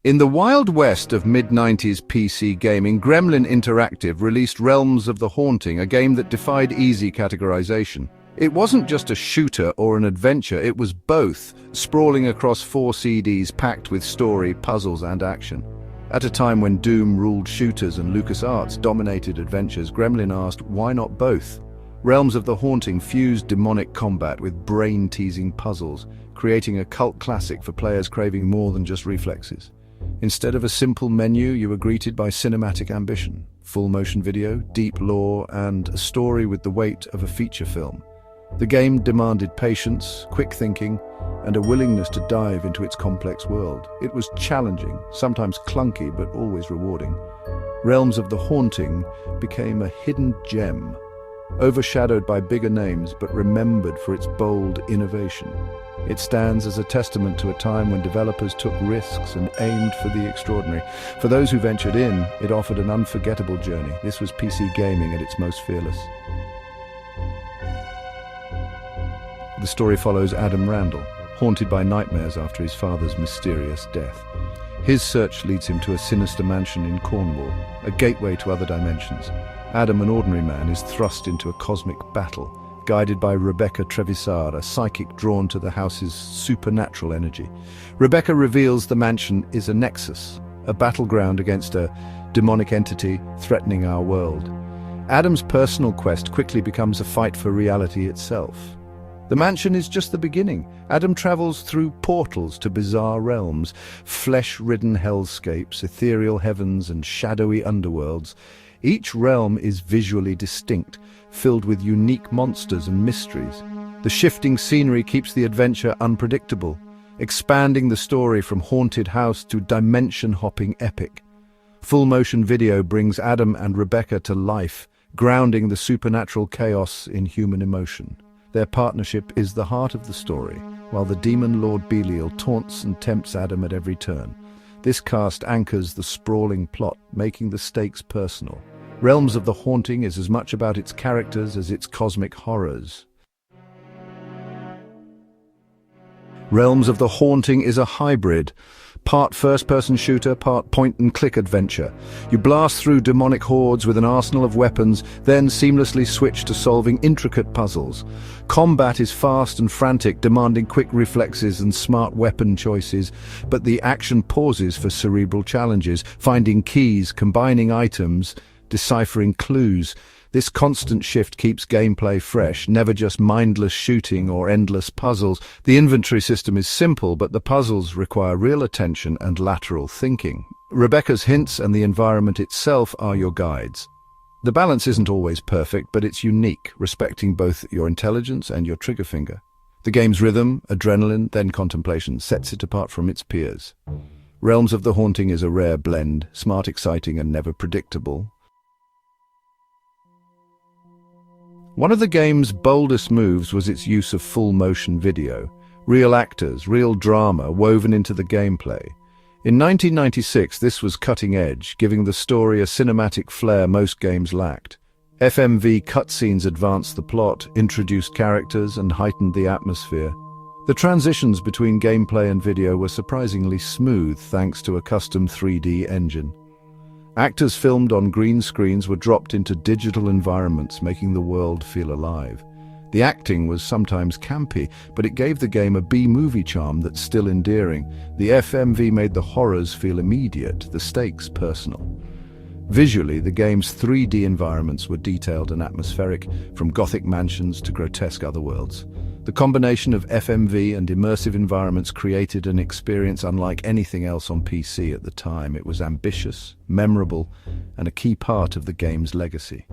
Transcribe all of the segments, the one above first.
In the Wild West of mid-90s PC gaming, Gremlin Interactive released Realms of the Haunting, a game that defied easy categorization. It wasn't just a shooter or an adventure, it was both, sprawling across 4 CDs packed with story, puzzles, and action. At a time when Doom ruled shooters and LucasArts dominated adventures, Gremlin asked, why not both? Realms of the Haunting fused demonic combat with brain-teasing puzzles, creating a cult classic for players craving more than just reflexes. Instead of a simple menu, you were greeted by cinematic ambition, full motion video, deep lore, and a story with the weight of a feature film. The game demanded patience, quick thinking, and a willingness to dive into its complex world. It was challenging, sometimes clunky, but always rewarding. Realms of the Haunting became a hidden gem, overshadowed by bigger names, but remembered for its bold innovation. It stands as a testament to a time when developers took risks and aimed for the extraordinary. For those who ventured in, it offered an unforgettable journey. This was PC gaming at its most fearless. The story follows Adam Randall, haunted by nightmares after his father's mysterious death. His search leads him to a sinister mansion in Cornwall, a gateway to other dimensions. Adam, an ordinary man, is thrust into a cosmic battle, guided by Rebecca Trevisar, a psychic drawn to the house's supernatural energy. Rebecca reveals the mansion is a nexus, a battleground against a demonic entity threatening our world. Adam's personal quest quickly becomes a fight for reality itself. The mansion is just the beginning. Adam travels through portals to bizarre realms, flesh-ridden hellscapes, ethereal heavens, and shadowy underworlds. Each realm is visually distinct, filled with unique monsters and mysteries. The shifting scenery keeps the adventure unpredictable, expanding the story from haunted house to dimension-hopping epic. Full-motion video brings Adam and Rebecca to life, grounding the supernatural chaos in human emotion. Their partnership is the heart of the story, while the demon Lord Belial taunts and tempts Adam at every turn. This cast anchors the sprawling plot, making the stakes personal. Realms of the Haunting is as much about its characters as its cosmic horrors. Realms of the Haunting is a hybrid, part first-person shooter, part point-and-click adventure. You blast through demonic hordes with an arsenal of weapons, then seamlessly switch to solving intricate puzzles. Combat is fast and frantic, demanding quick reflexes and smart weapon choices, but the action pauses for cerebral challenges, finding keys, combining items, deciphering clues. This constant shift keeps gameplay fresh, never just mindless shooting or endless puzzles. The inventory system is simple, but the puzzles require real attention and lateral thinking. Rebecca's hints and the environment itself are your guides. The balance isn't always perfect, but it's unique, respecting both your intelligence and your trigger finger. The game's rhythm, adrenaline, then contemplation sets it apart from its peers. Realms of the Haunting is a rare blend, smart, exciting, and never predictable. One of the game's boldest moves was its use of full-motion video. Real actors, real drama woven into the gameplay. In 1996, this was cutting-edge, giving the story a cinematic flair most games lacked. FMV cutscenes advanced the plot, introduced characters, and heightened the atmosphere. The transitions between gameplay and video were surprisingly smooth thanks to a custom 3D engine. Actors filmed on green screens were dropped into digital environments, making the world feel alive. The acting was sometimes campy, but it gave the game a B-movie charm that's still endearing. The FMV made the horrors feel immediate, the stakes personal. Visually, the game's 3D environments were detailed and atmospheric, from gothic mansions to grotesque otherworlds. The combination of FMV and immersive environments created an experience unlike anything else on PC at the time. It was ambitious, memorable, and a key part of the game's legacy.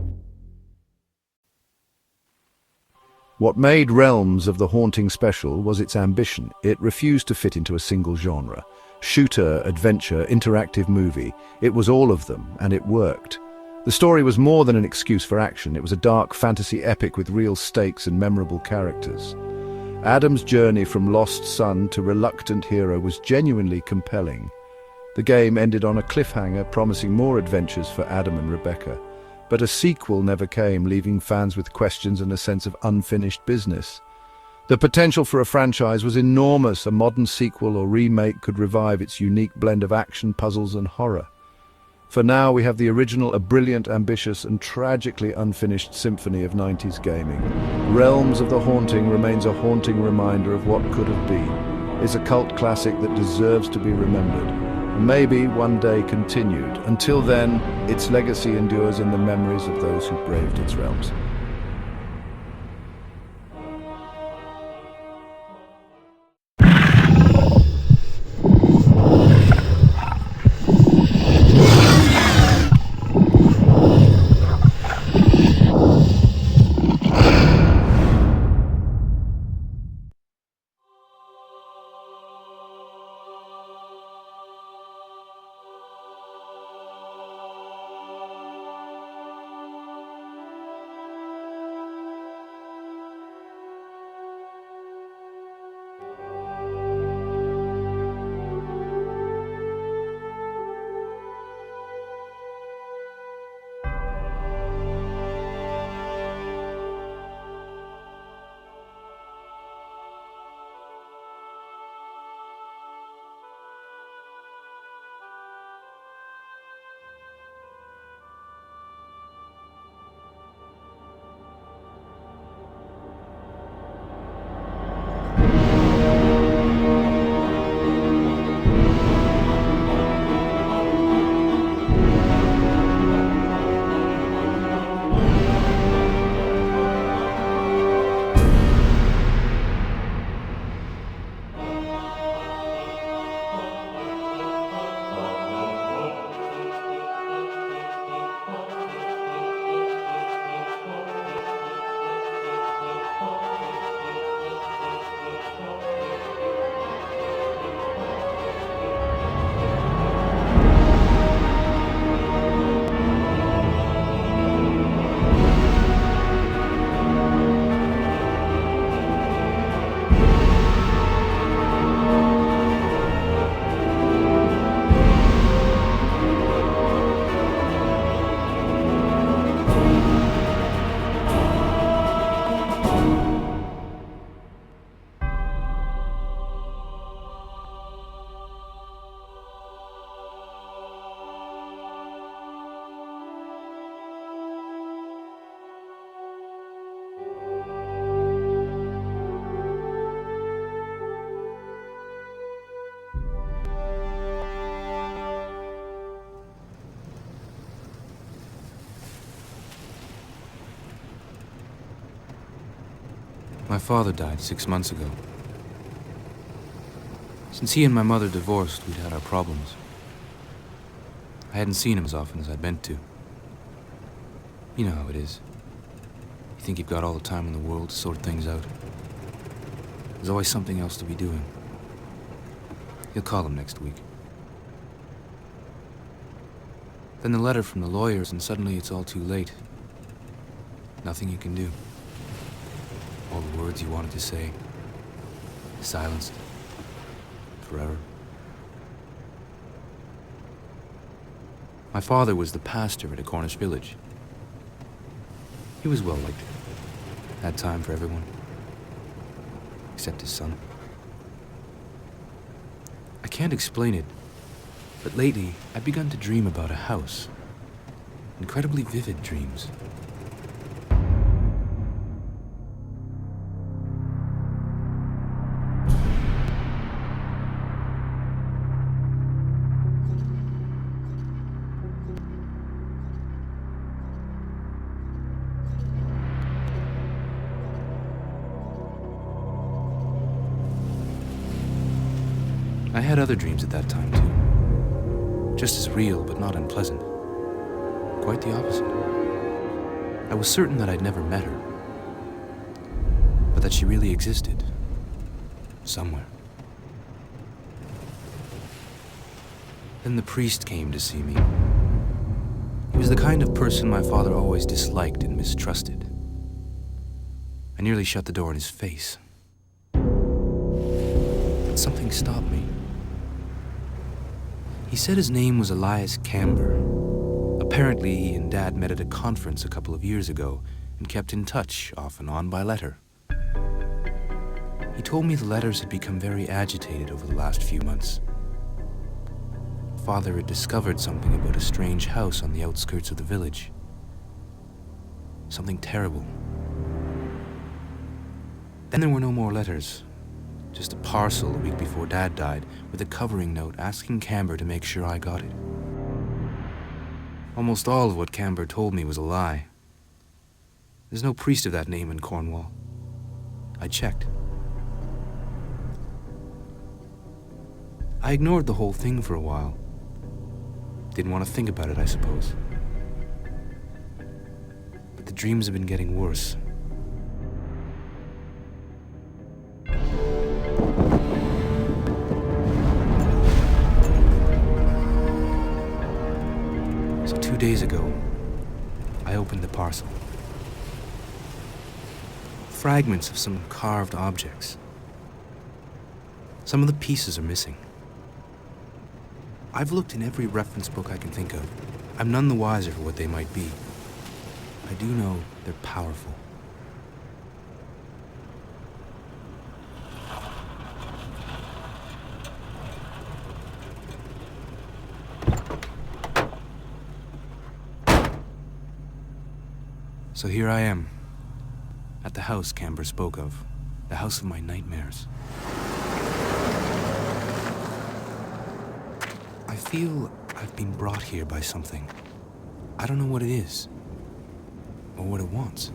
What made Realms of the Haunting special was its ambition. It refused to fit into a single genre. Shooter, adventure, interactive movie. It was all of them, and it worked. The story was more than an excuse for action. It was a dark fantasy epic with real stakes and memorable characters. Adam's journey from lost son to reluctant hero was genuinely compelling. The game ended on a cliffhanger, promising more adventures for Adam and Rebecca. But a sequel never came, leaving fans with questions and a sense of unfinished business. The potential for a franchise was enormous. A modern sequel or remake could revive its unique blend of action, puzzles, and horror. For now, we have the original, a brilliant, ambitious, and tragically unfinished symphony of 90s gaming. Realms of the Haunting remains a haunting reminder of what could have been. It's a cult classic that deserves to be remembered, and maybe one day continued. Until then, its legacy endures in the memories of those who braved its realms. My father died 6 months ago. Since he and my mother divorced, we'd had our problems. I hadn't seen him as often as I'd meant to. You know how it is. You think you've got all the time in the world to sort things out. There's always something else to be doing. He'll call him next week. Then the letter from the lawyers, and suddenly it's all too late. Nothing you can do. All the words you wanted to say, silenced forever. My father was the pastor at a Cornish village. He was well liked. Had time for everyone, except his son. I can't explain it, but lately I've begun to dream about a house. Incredibly vivid dreams. I had other dreams at that time, too. Just as real, but not unpleasant. Quite the opposite. I was certain that I'd never met her, but that she really existed. Somewhere. Then the priest came to see me. He was the kind of person my father always disliked and mistrusted. I nearly shut the door in his face. But something stopped me. He said his name was Elias Camber. Apparently, he and Dad met at a conference a couple of years ago and kept in touch, off and on, by letter. He told me the letters had become very agitated over the last few months. Father had discovered something about a strange house on the outskirts of the village. Something terrible. Then there were no more letters. Just a parcel a week before Dad died with a covering note asking Camber to make sure I got it. Almost all of what Camber told me was a lie. There's no priest of that name in Cornwall. I checked. I ignored the whole thing for a while. Didn't want to think about it, I suppose. But the dreams have been getting worse. So 2 days ago, I opened the parcel. Fragments of some carved objects. Some of the pieces are missing. I've looked in every reference book I can think of. I'm none the wiser for what they might be. I do know they're powerful. So here I am, at the house Camber spoke of, the house of my nightmares. I feel I've been brought here by something. I don't know what it is, or what it wants.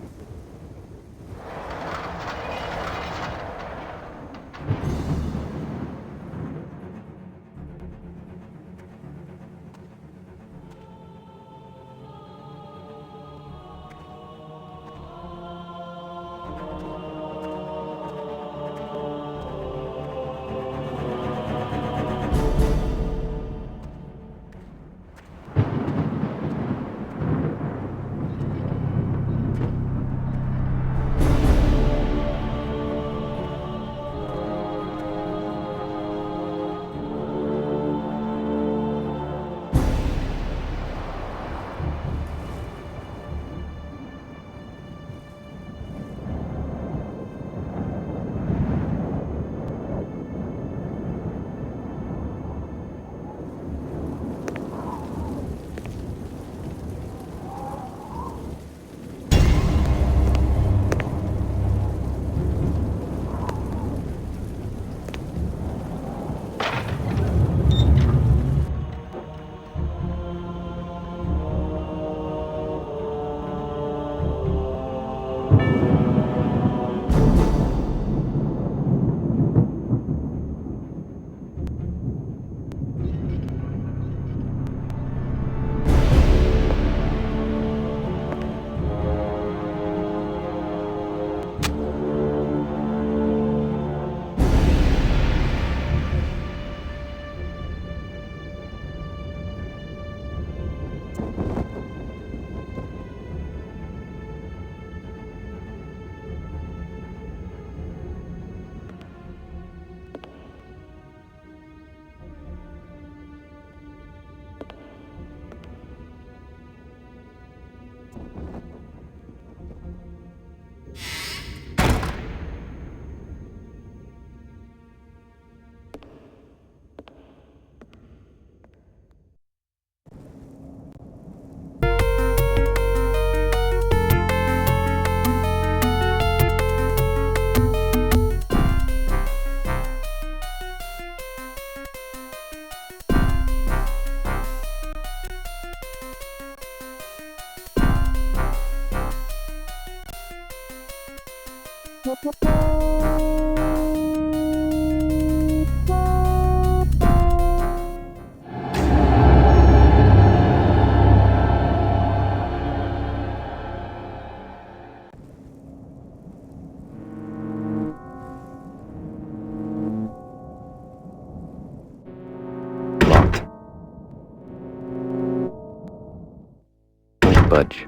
Don't budge.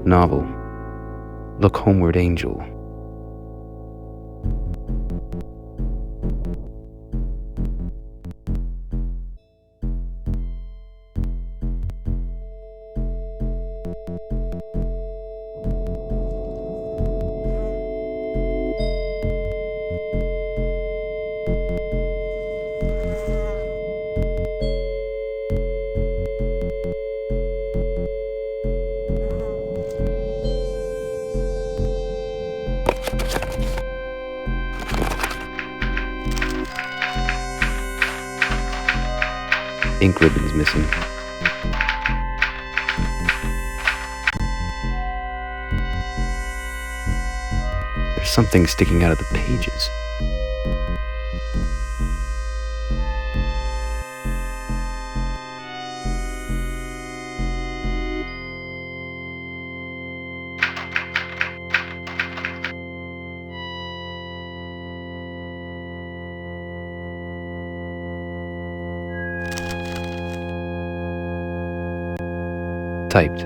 Novel. Look Homeward, Angel. Ink ribbons missing. There's something sticking out of the pages. Typed.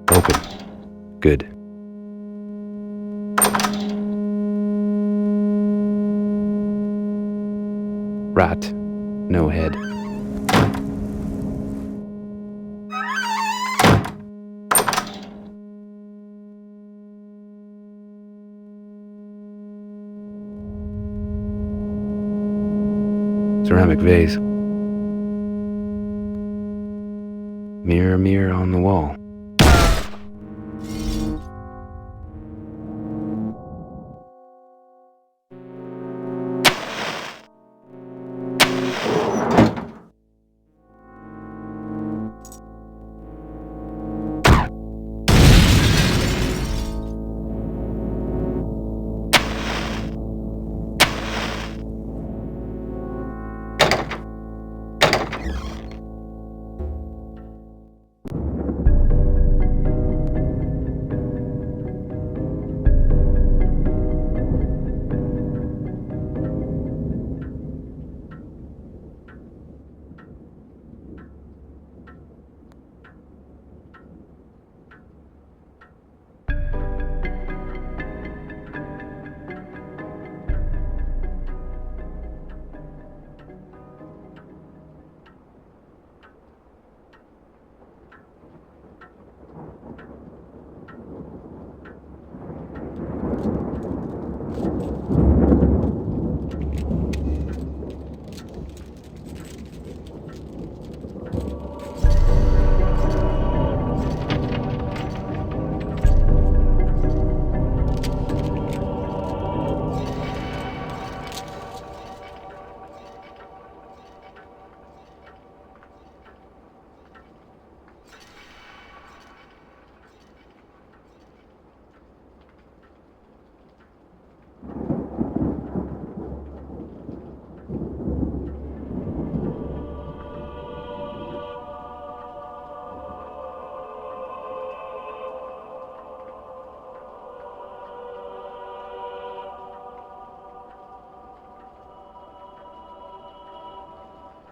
Open. Good. Rat. No head. Ceramic vase. Mirror, mirror on the wall.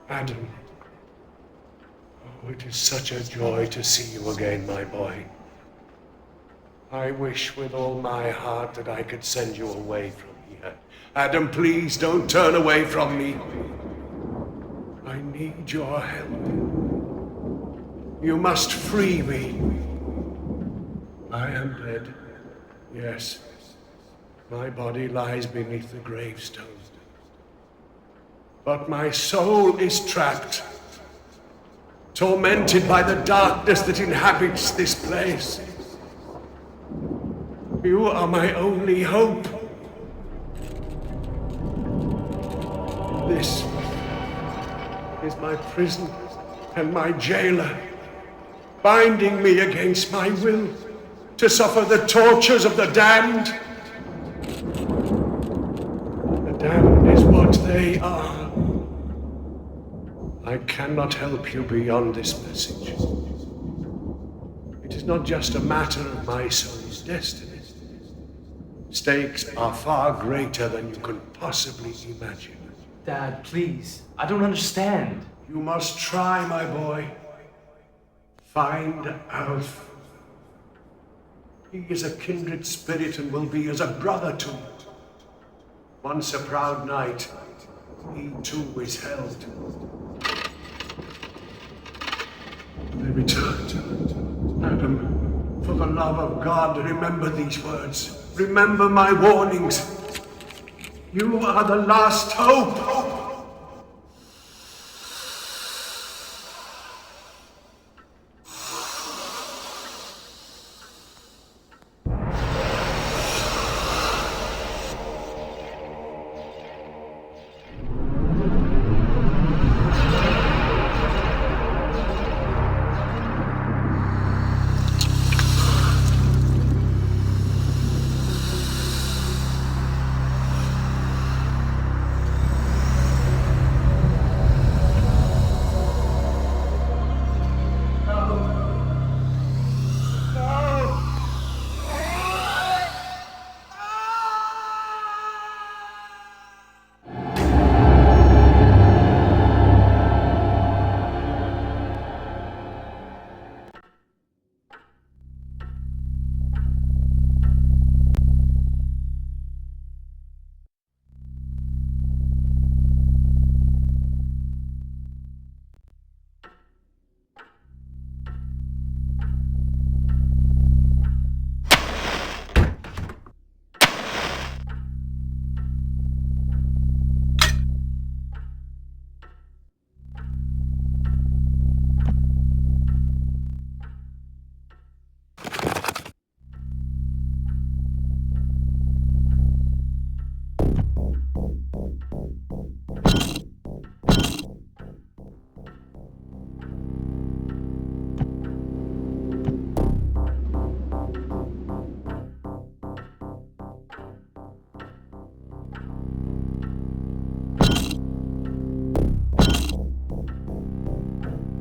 Adam, oh, it is such a joy to see you again, my boy. I wish with all my heart that I could send you away from here. Adam, please don't turn away from me. I need your help. You must free me. I am dead. Yes, my body lies beneath the gravestone. But my soul is trapped, tormented by the darkness that inhabits this place. You are my only hope. This is my prison and my jailer, binding me against my will to suffer the tortures of the damned. The damned is what they are. I cannot help you beyond this message. It is not just a matter of my soul's destiny. Stakes are far greater than you can possibly imagine. Dad, please. I don't understand. You must try, my boy. Find Alf. He is a kindred spirit and will be as a brother to you. Once a proud knight, he too is held. They returned. Adam, for the love of God, remember these words. Remember my warnings. You are the last hope.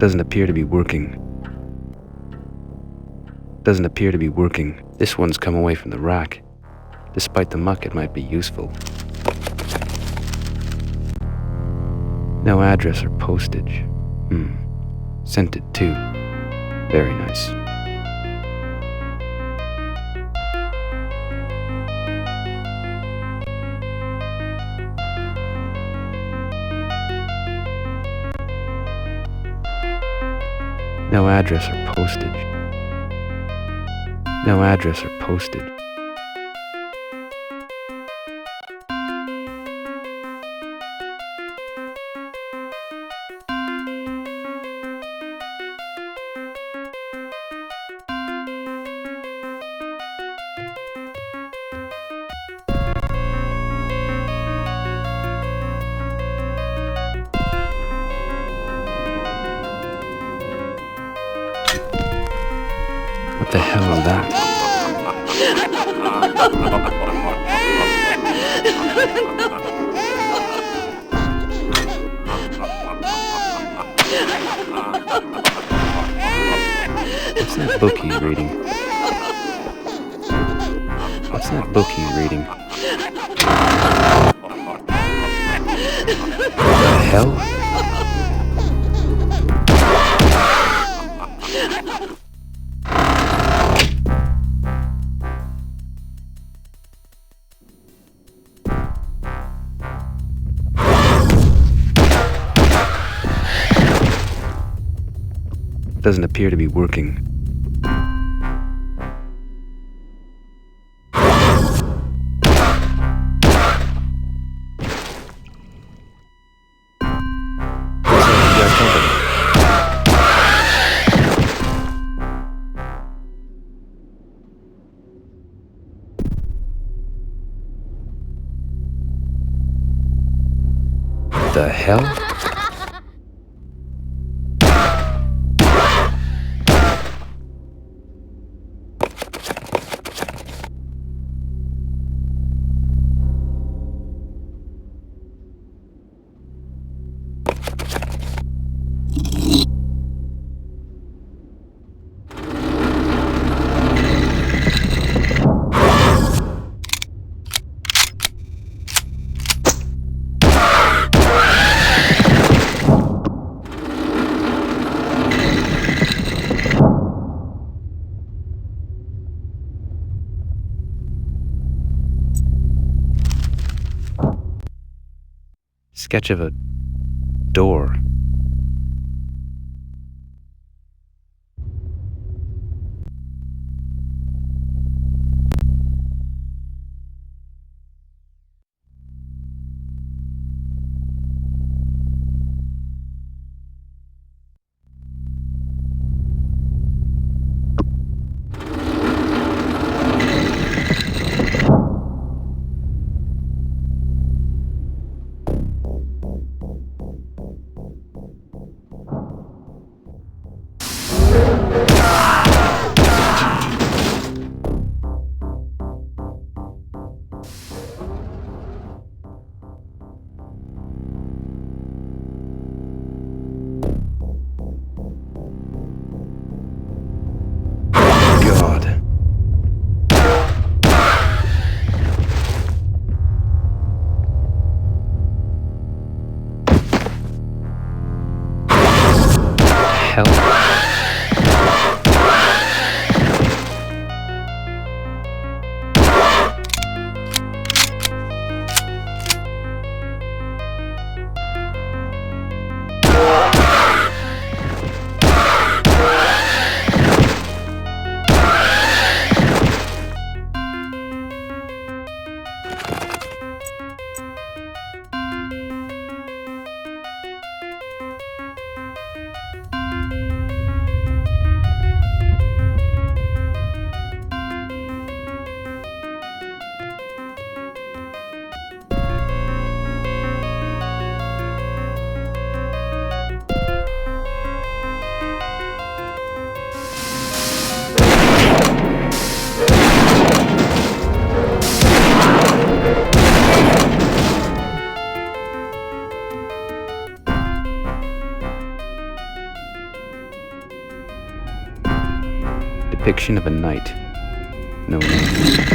Doesn't appear to be working. Doesn't appear to be working. This one's come away from the rack. Despite the muck, it might be useful. No address or postage. Sent it too. Very nice. No address or postage. No address or postage. What the hell is that? What's that book he's reading? What's that book he's reading? The hell? Doesn't appear to be working. The hell? Sketch of a door. depiction of a knight. No name.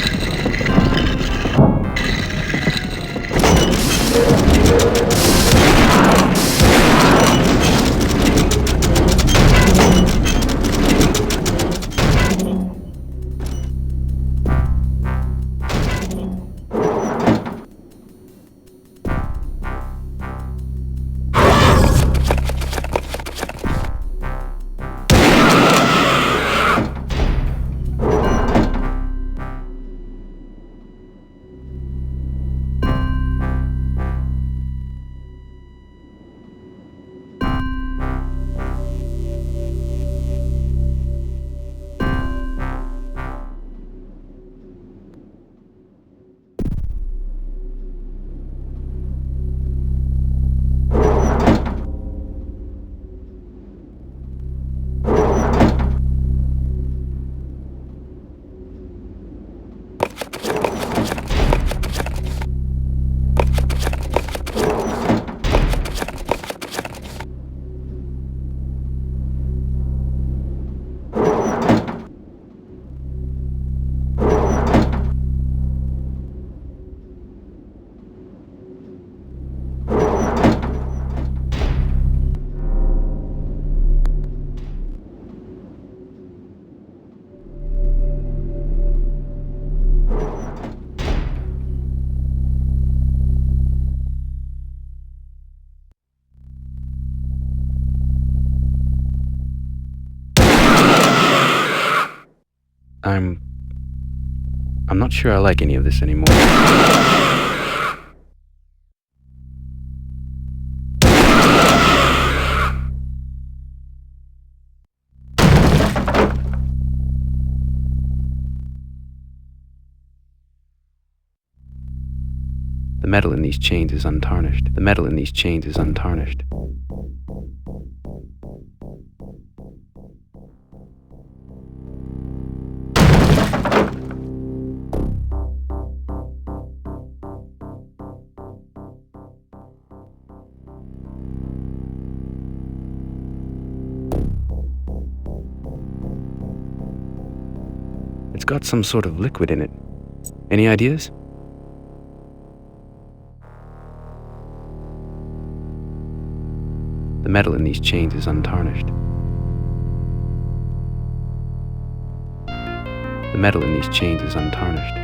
I'm not sure I like any of this anymore. The metal in these chains is untarnished. The metal in these chains is untarnished. It's got some sort of liquid in it. Any ideas? The metal in these chains is untarnished. The metal in these chains is untarnished.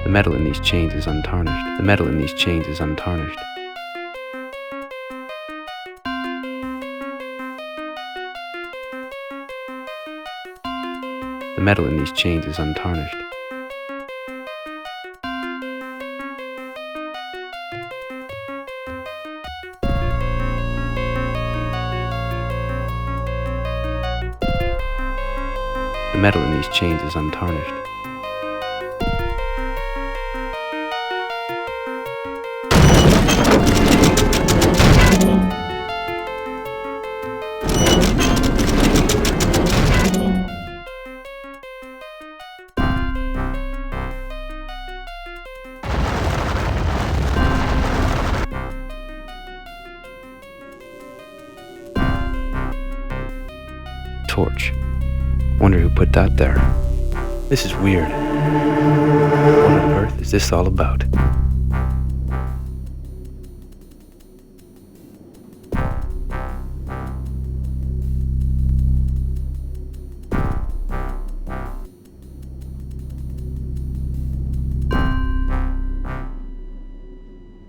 The metal in these chains is untarnished. The metal in these chains is untarnished. The metal in these chains is untarnished. The metal in these chains is untarnished. Torch. Wonder who put that there. This is weird. What on earth is this all about?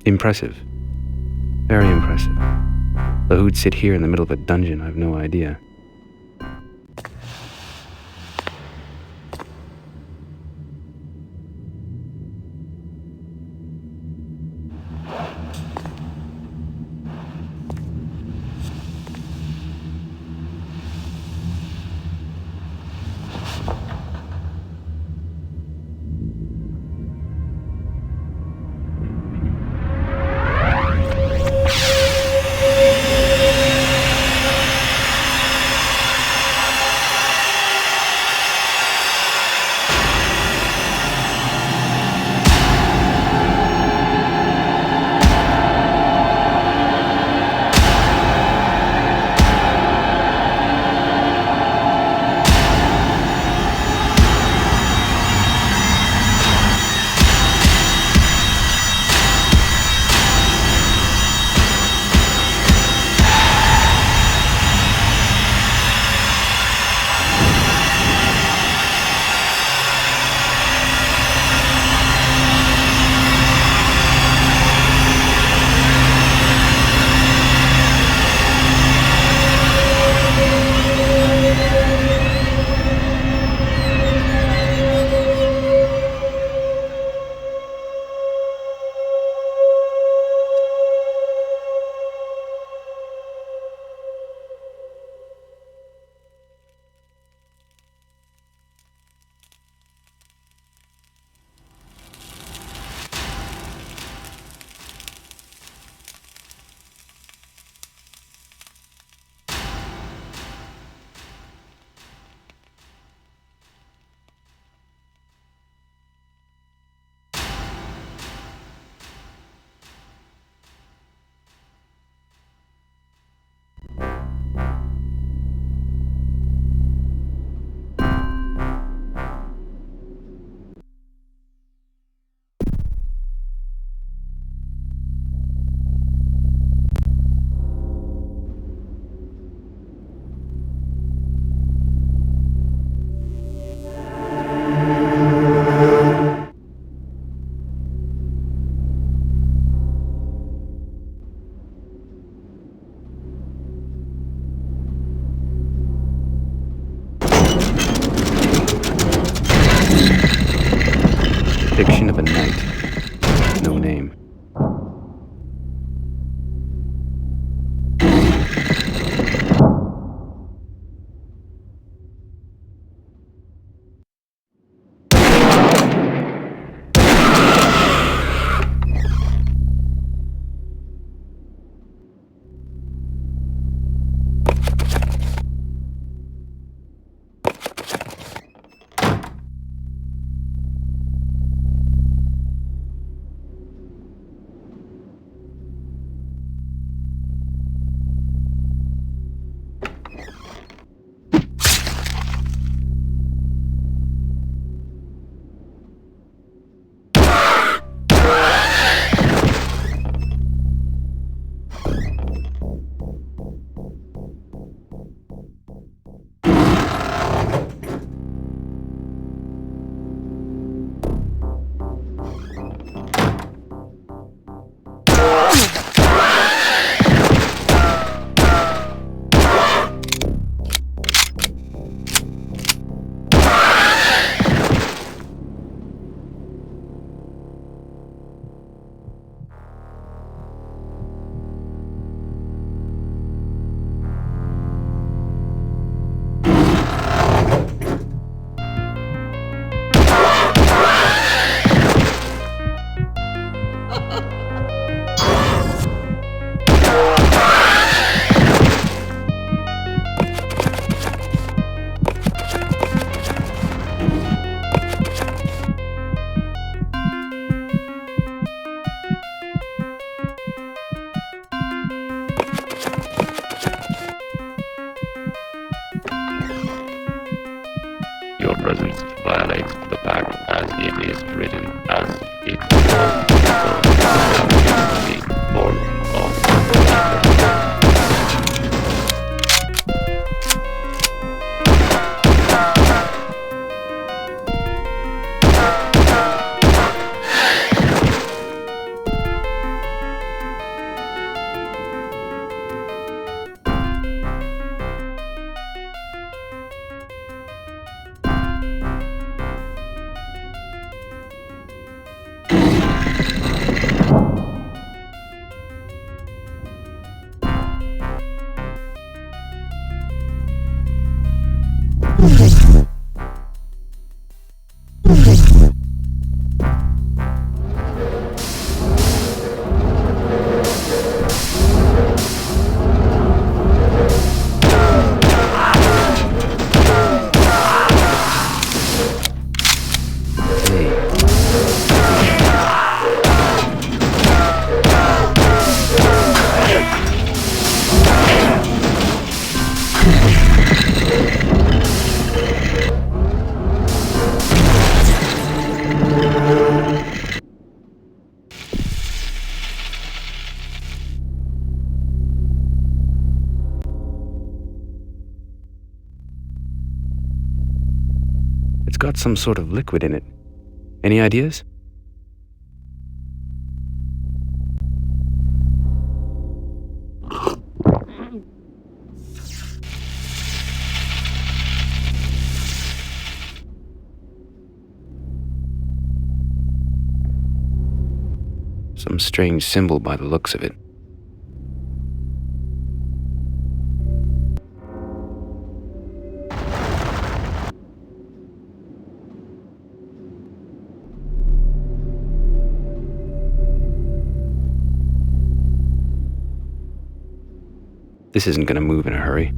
Impressive. Very impressive. Though who'd sit here in the middle of a dungeon, I've no idea. depiction of a knight. No name. Your presence violates the pact as it is written, as it It's got some sort of liquid in it. Any ideas? Some strange symbol by the looks of it. This isn't going to move in a hurry.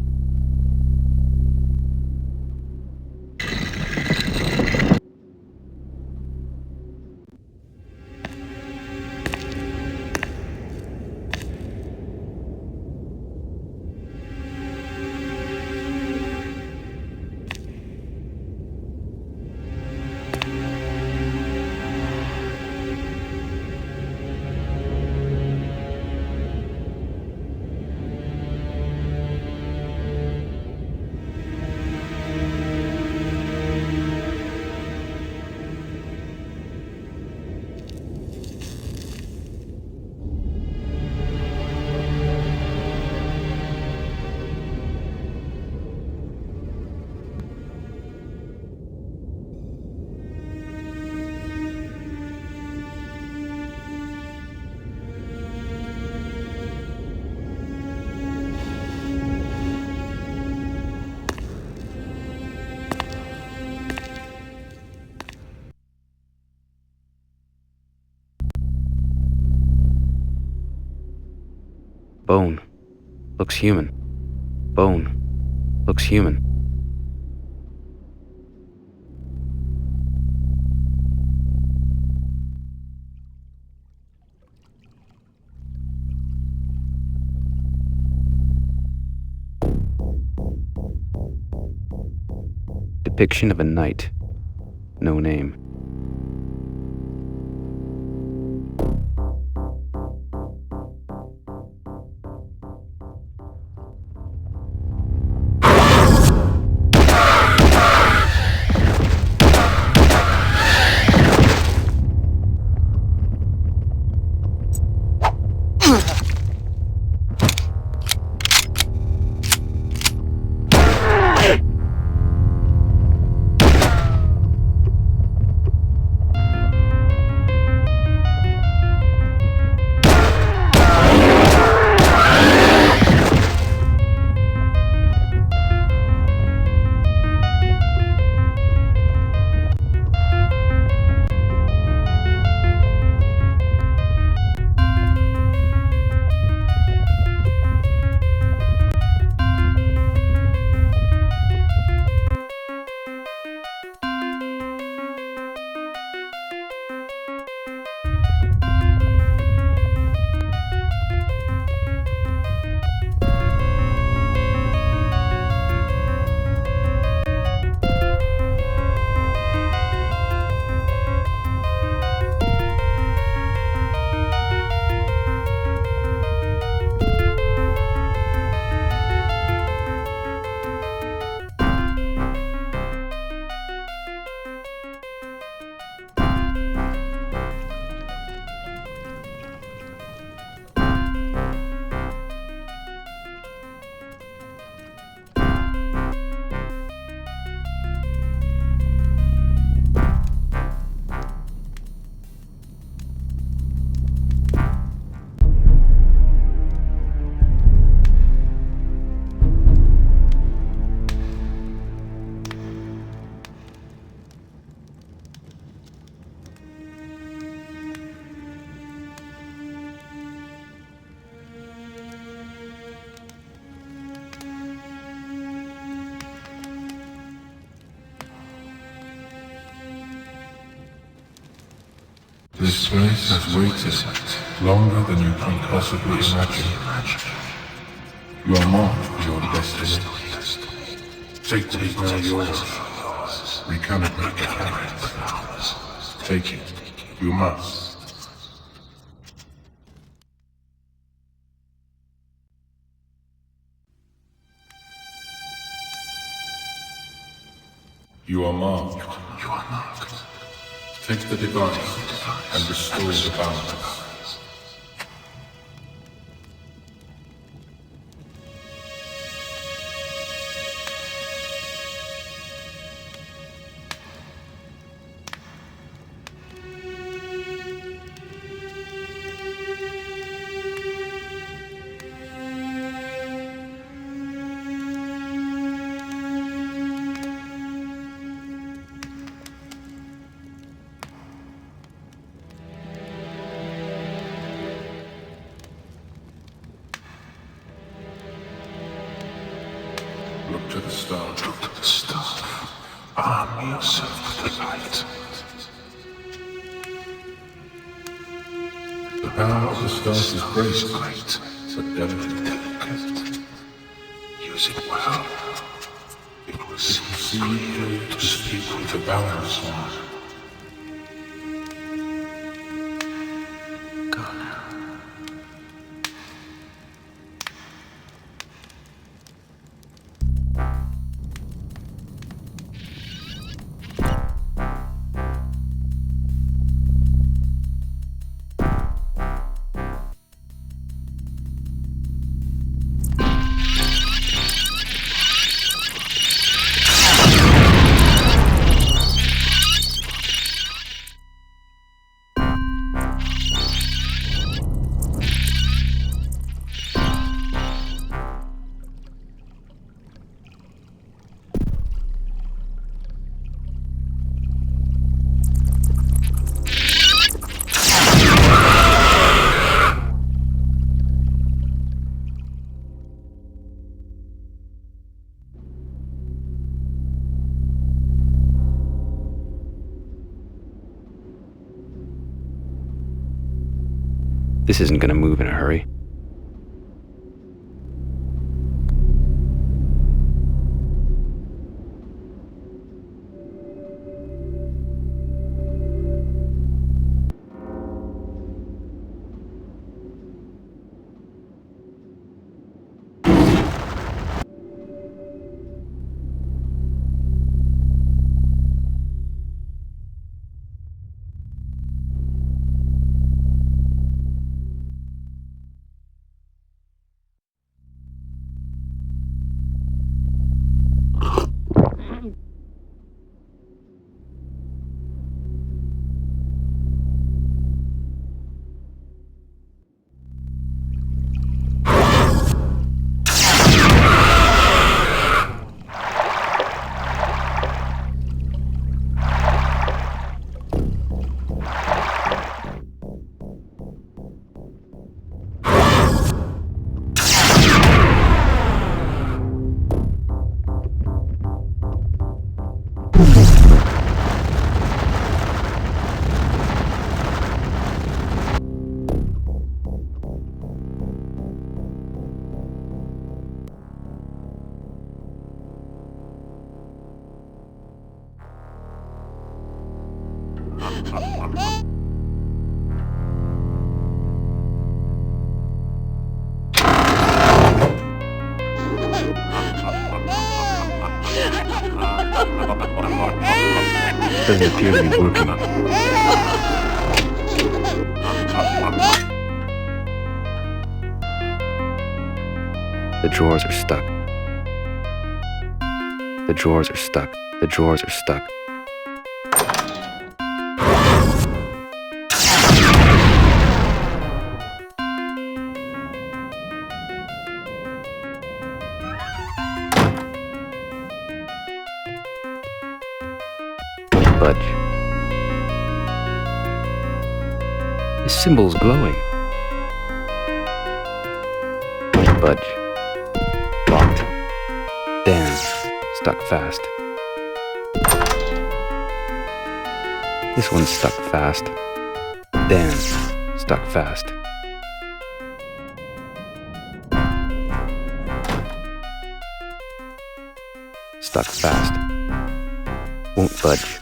Bone. Looks human. Bone. Looks human. Depiction of a knight. No name. This place has waited longer than you can possibly imagine. You are marked for your destiny. Take what is now yours. Recalibrate the carrot. Take it. You must. You are marked. You are marked. Take the device and restore the balance. Look to the stars. Look to the stars. Arm yourself with the light. The power of the stars is great, but delicate. Use it well. It will see you to speak with the balance on. This isn't gonna move in a hurry. Doesn't appear to be working. The drawers are stuck. The drawers are stuck. The drawers are stuck. Budge. This symbol's glowing. Budge. Locked. Damn. Stuck fast. This one's stuck fast. Damn. Stuck fast. Stuck fast. Won't budge.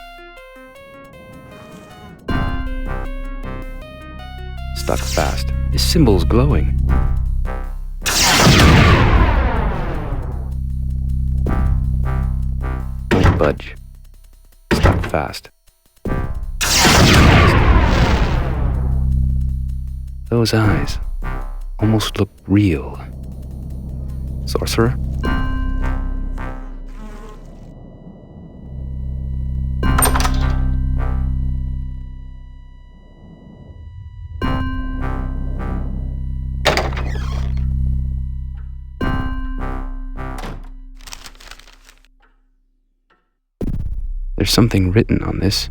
Stuck fast. This symbol's glowing. Won't budge. Stuck fast. Those eyes almost look real. Sorcerer? There's something written on this.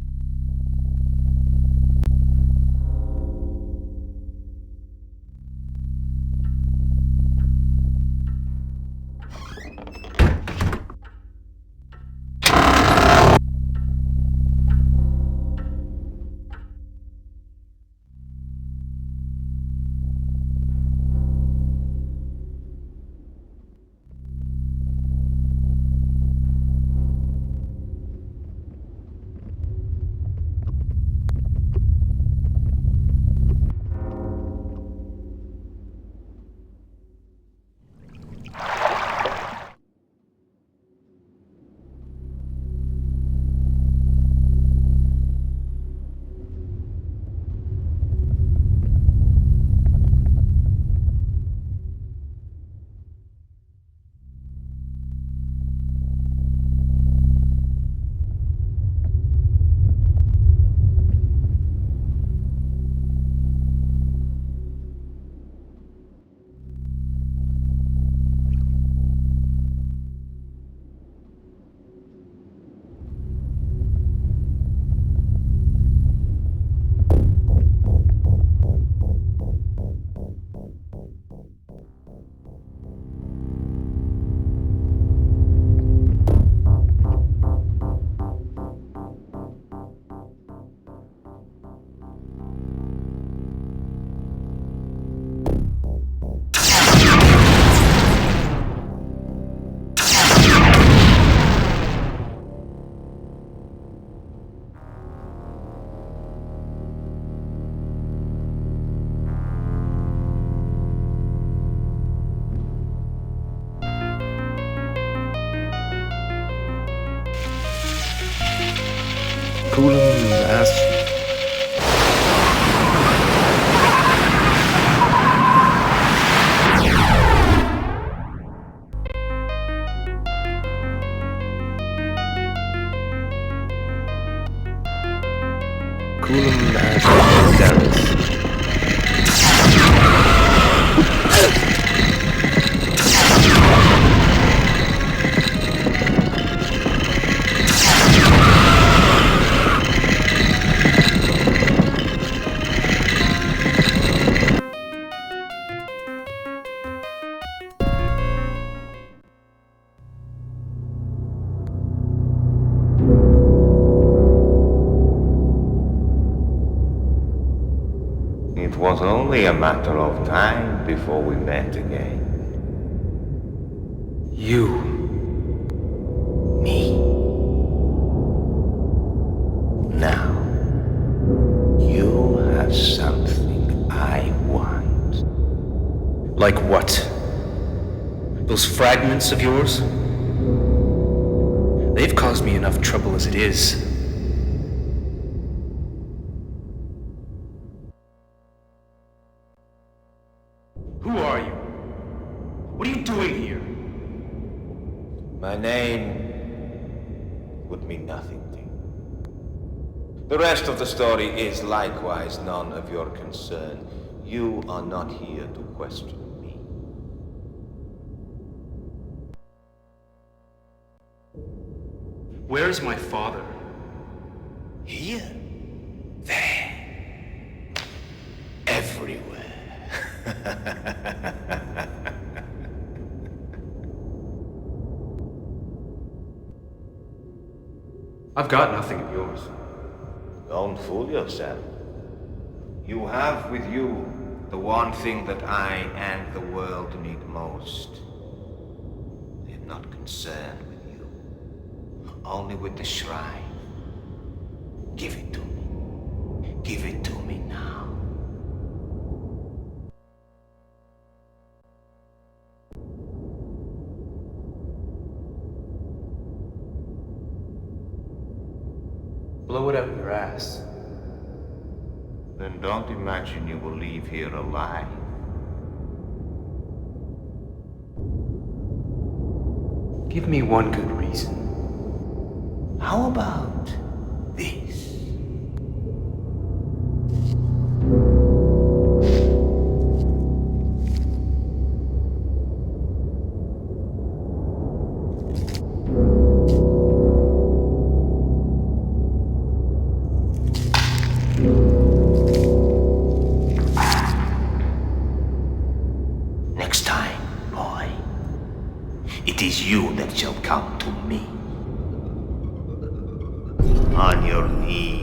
Cool 'em ass. Cool 'em ass. Dennis. It was only a matter of time before we met again. You. Me. Now, you have something I want. Like what? Those fragments of yours? They've caused me enough trouble as it is. Who are you? What are you doing here? My name would mean nothing to you. The rest of the story is likewise none of your concern. You are not here to question me. Where's my father? Here? There. Everywhere. I've got nothing of yours. Don't fool yourself. You have with you the one thing that I and the world need most. They're not concerned with you, only with the shrine. Give it to me. Give it to me now. Blow it out your ass. Then don't imagine you will leave here alive. Give me one good reason. How about this? Next time, boy, it is you that shall come to me. On your knees.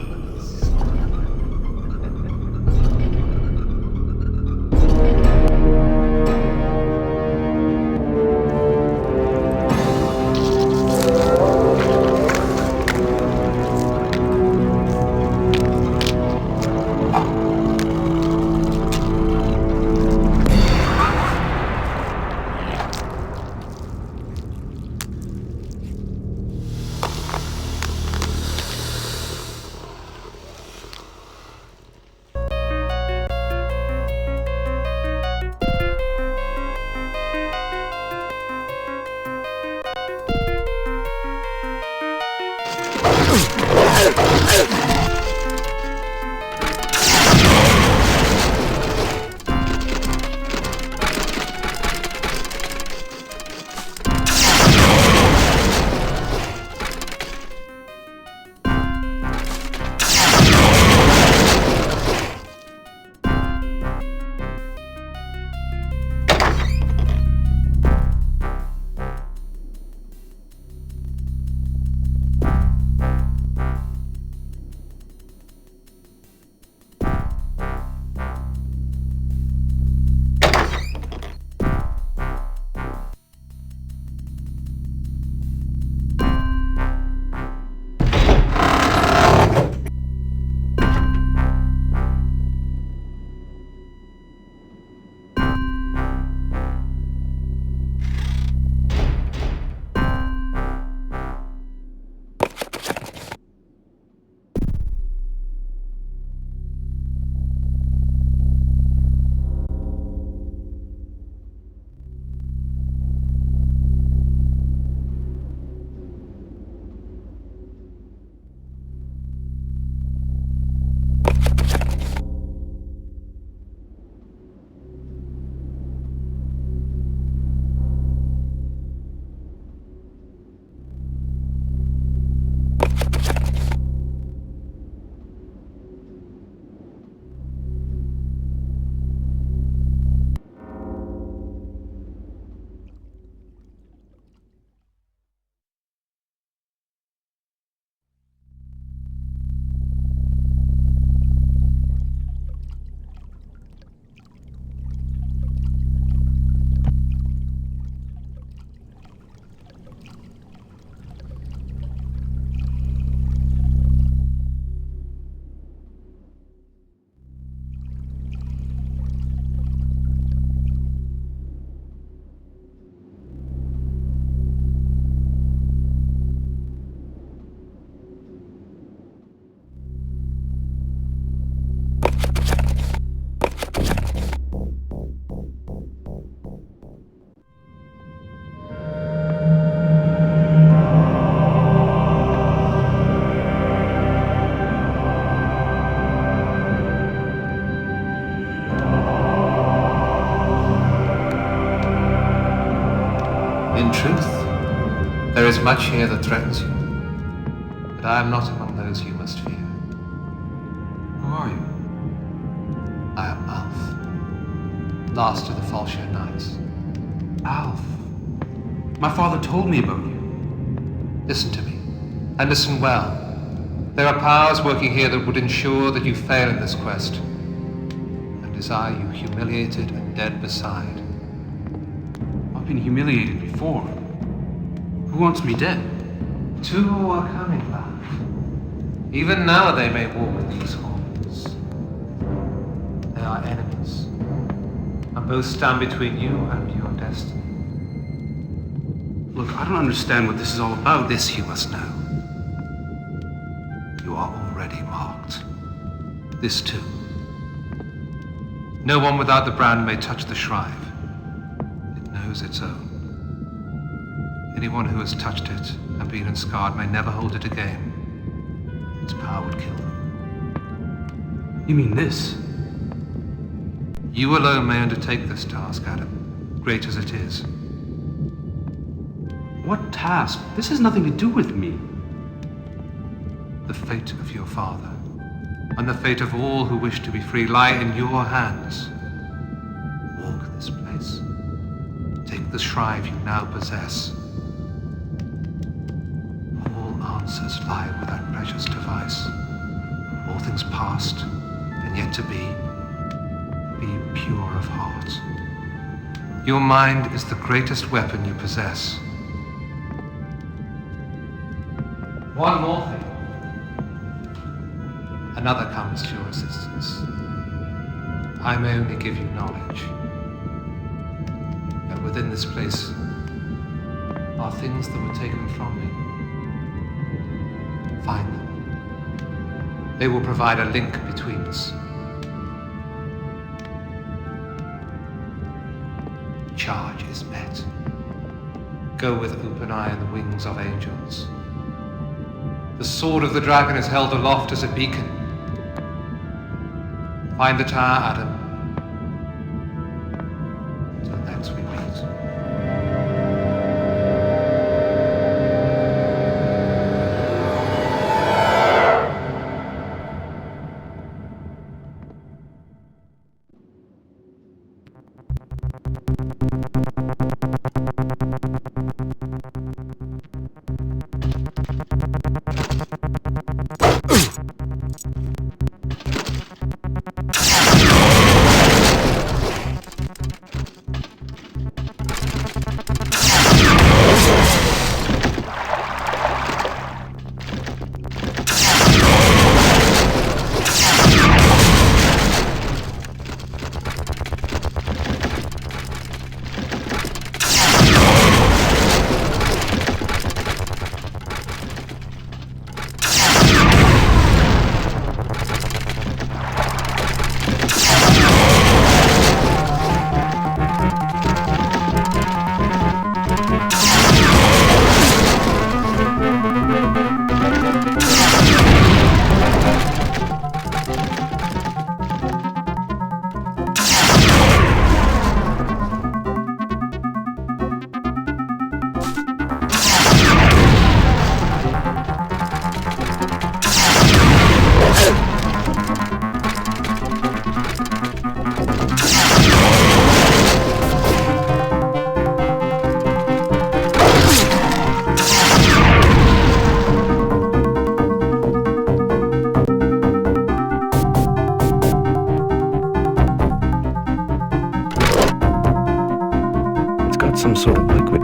There is much here that threatens you, but I am not among those you must fear. Who are you? I am Alf, last of the Falshire Knights. Alf. My father told me about you. Listen to me, and listen well. There are powers working here that would ensure that you fail in this quest, and desire you humiliated and dead beside. I've been humiliated before. Who wants me dead? Two are coming, lad. Even now they may walk these halls. They are enemies, and both stand between you and your destiny. Look, I don't understand what this is all about. This you must know. You are already marked. This too. No one without the brand may touch the shrive. It knows its own. Anyone who has touched it and been scarred may never hold it again. Its power would kill them. You mean this? You alone may undertake this task, Adam, great as it is. What task? This has nothing to do with me. The fate of your father, and the fate of all who wish to be free, lie in your hands. Walk this place. Take the shrive you now possess. All answers lie with that precious device. All things past and yet to be pure of heart. Your mind is the greatest weapon you possess. One more thing. Another comes to your assistance. I may only give you knowledge. But within this place are things that were taken from me. Find them. They will provide a link between us. Charge is met. Go with open eye and the wings of angels. The sword of the dragon is held aloft as a beacon. Find the tower, Adam. Till next we meet. Some sort of liquid.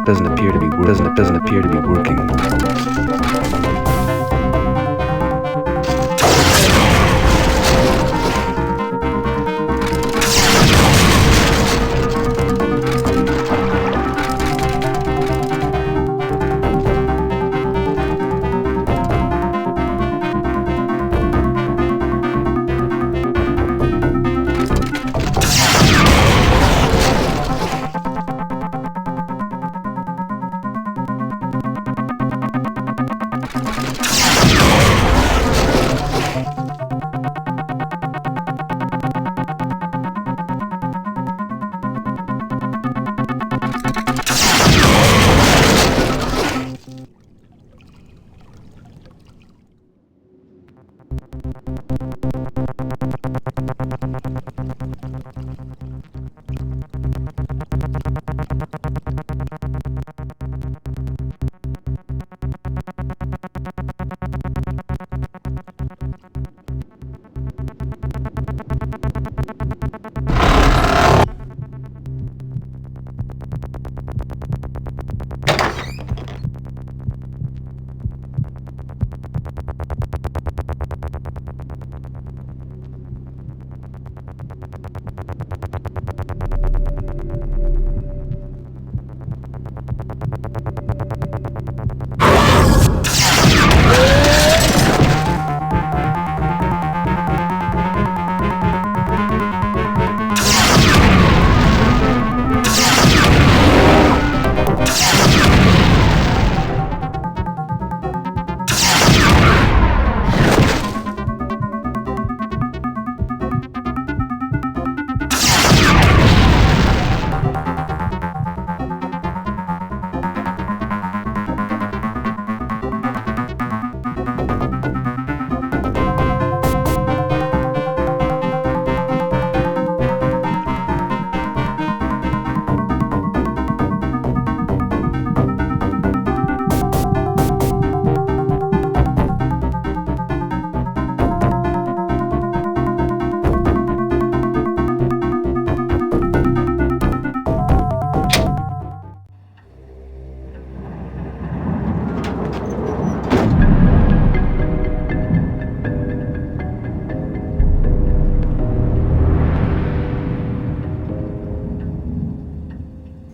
Doesn't appear to be working.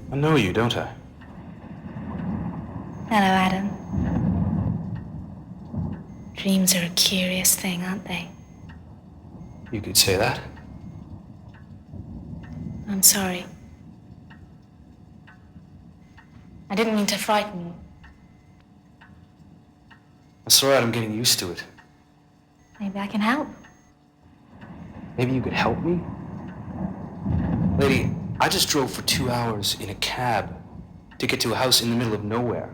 I know you, don't I? Hello, Adam. Dreams are a curious thing, aren't they? You could say that. I'm sorry. I didn't mean to frighten you. That's all right, I'm getting used to it. Maybe I can help. Maybe you could help me? Lady, I just drove for 2 hours in a cab to get to a house in the middle of nowhere.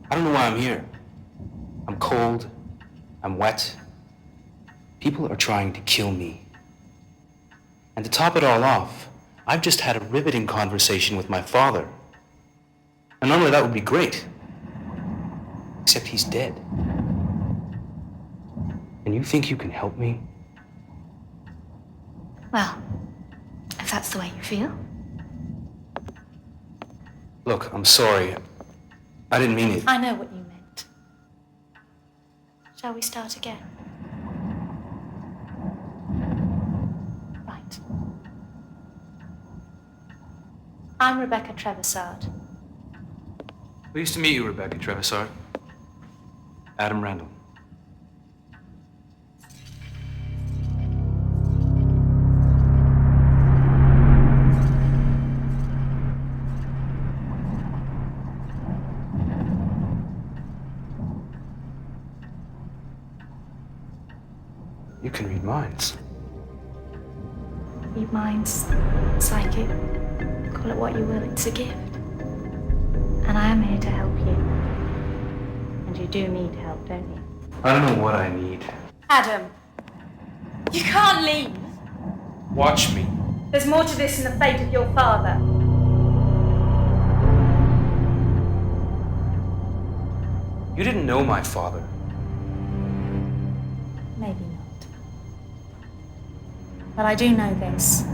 I don't know why I'm here. I'm cold. I'm wet. People are trying to kill me. And to top it all off, I've just had a riveting conversation with my father. And normally that would be great. Except he's dead. And you think you can help me? Well, if that's the way you feel. Look, I'm sorry. I didn't mean it. I know what you meant. Shall we start again? Right. I'm Rebecca Trevisard. Pleased to meet you, Rebecca Trevisard. Adam Randall. You can read minds. Read minds, psychic, call it what you will, it's a gift. And I am here to help you. And you do need help, don't you? I don't know what I need. Adam, you can't leave. Watch me. There's more to this than the fate of your father. You didn't know my father. Maybe not. But I do know this.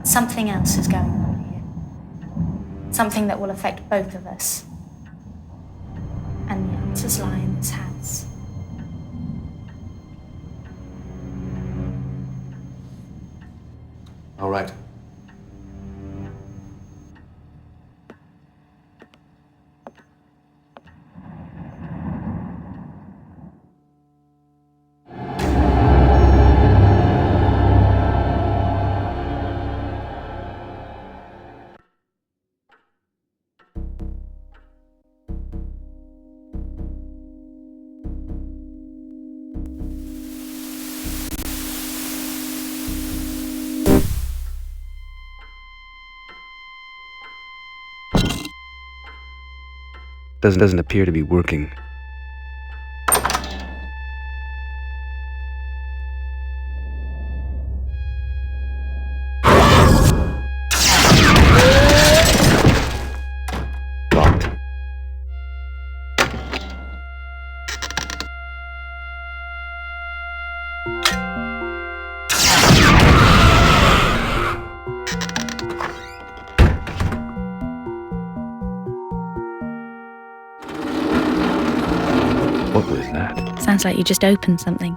Something else is going on here. Something that will affect both of us. And the answers lie in his hands. All right. Doesn't appear to be working. What was that? Sounds like you just opened something.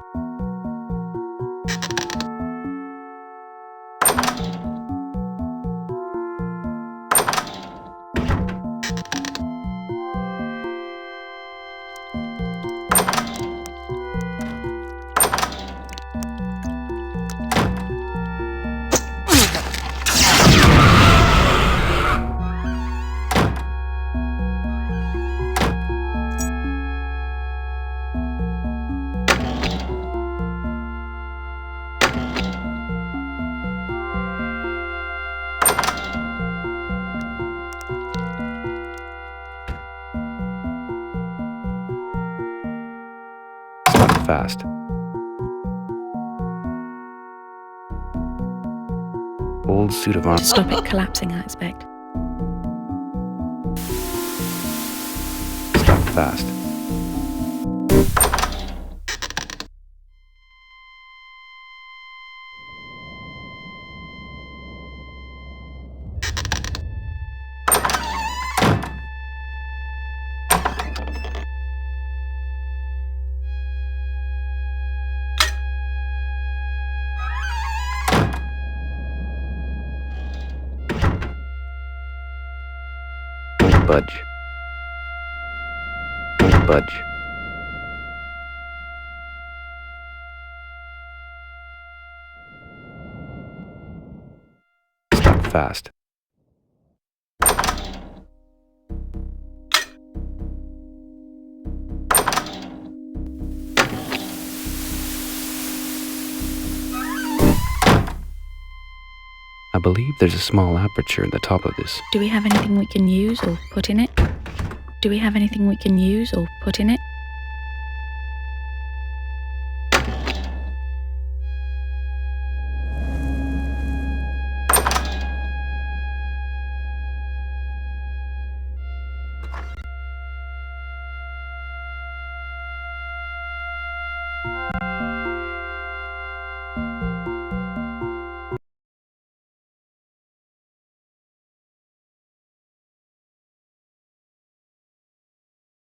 Stop fast. Old suit of armor. To stop it collapsing, I expect. Stop fast. Don't budge. Don't budge. Stop fast. I believe there's a small aperture in the top of this. Do we have anything we can use or put in it? Do we have anything we can use or put in it?